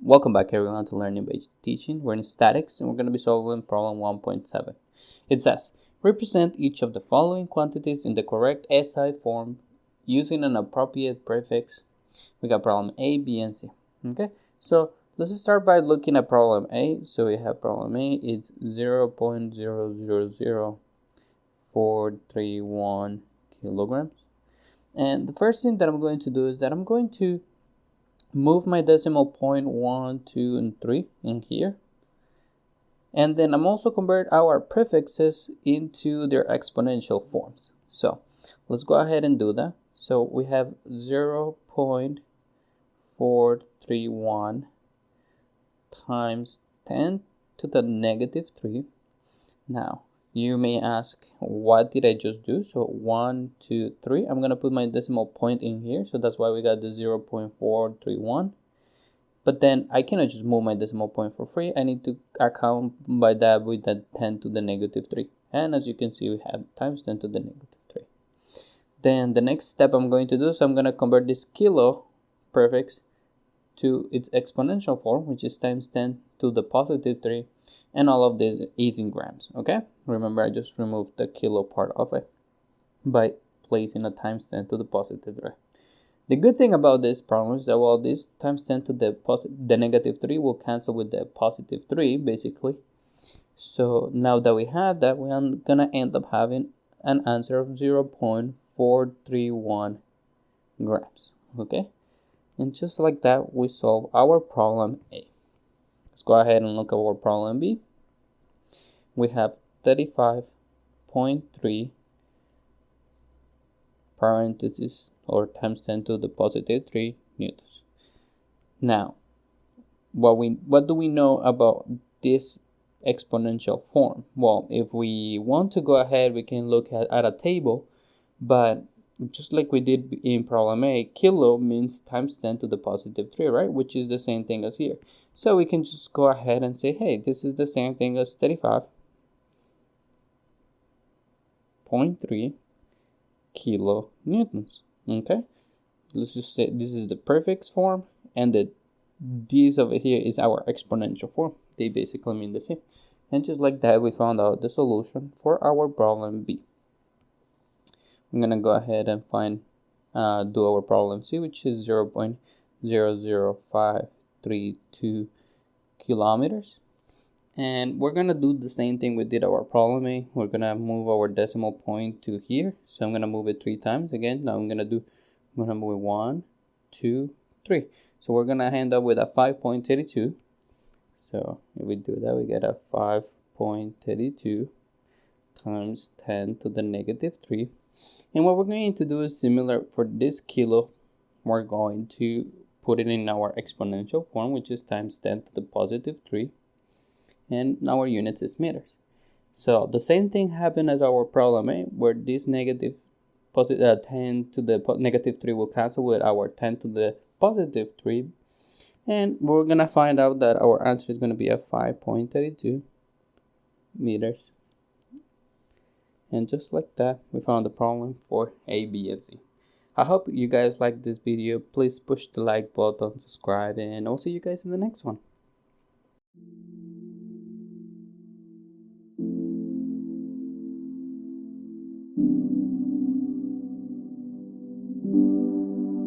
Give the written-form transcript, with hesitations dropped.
Welcome back everyone to Learning Based Teaching. We're in statics and we're going to be solving problem 1.7. It says, represent each of the following quantities in the correct SI form using an appropriate prefix. We got problem A, B, and C. Okay, so let's start by looking at problem A. So we have problem A, it's 0.000431 kilograms. And the first thing that I'm going to do is that I'm going to move my decimal point 1, 2, and 3 in here. And then I'm also convert our prefixes into their exponential forms. So let's go ahead and do that. So we have 0.431 times 10 to the negative 3. Now, you may ask, what did I just do? So 1, 2, 3. I'm going to put my decimal point in here. So that's why we got the 0.431. But then I cannot just move my decimal point for free. I need to account by that with the 10 to the negative 3. And as you can see, we have times 10 to the negative 3. Then the next step I'm going to do, so I'm going to convert this kilo prefix to its exponential form, which is times 10 to the positive 3. And all of this is in grams, okay? Remember, I just removed the kilo part of it by placing a times 10 to the positive 3. The good thing about this problem is that, well, this times 10 to the negative 3 will cancel with the positive 3, basically. So now that we have that, we're going to end up having an answer of 0.431 grams, okay? And just like that, we solve our problem A. Let's go ahead and look at our problem B. We have 35.3 parentheses or times 10 to the positive 3 newtons. Now, what do we know about this exponential form? Well, if we want to go ahead, we can look at a table, but just like we did in problem A, kilo means times 10 to the positive 3, right? Which is the same thing as here. So we can just go ahead and say, hey, this is the same thing as 35.3 kilo newtons. Okay, let's just say this is the prefix form, and this over here is our exponential form. They basically mean the same. And just like that, we found out the solution for our problem B. I'm gonna go ahead and do our problem C, which is 0.00532 kilometers. And we're gonna do the same thing we did our problem A. We're gonna move our decimal point to here. So I'm gonna move it 3 times again. Now I'm gonna move it 1, 2, 3. So we're gonna end up with a 5.32. So if we do that, we get a 5.32 times 10 to the negative 3. And what we're going to do is similar for this kilo. We're going to put it in our exponential form, which is times 10 to the positive 3. And our units is meters. So the same thing happened as our problem A, where this 10 to the negative 3 will cancel with our 10 to the positive 3. And we're going to find out that our answer is going to be a 5.32 meters. And just like that, we found the problem for A, B, and C. I hope you guys like this video. Please push the like button, subscribe, and I'll see you guys in the next one.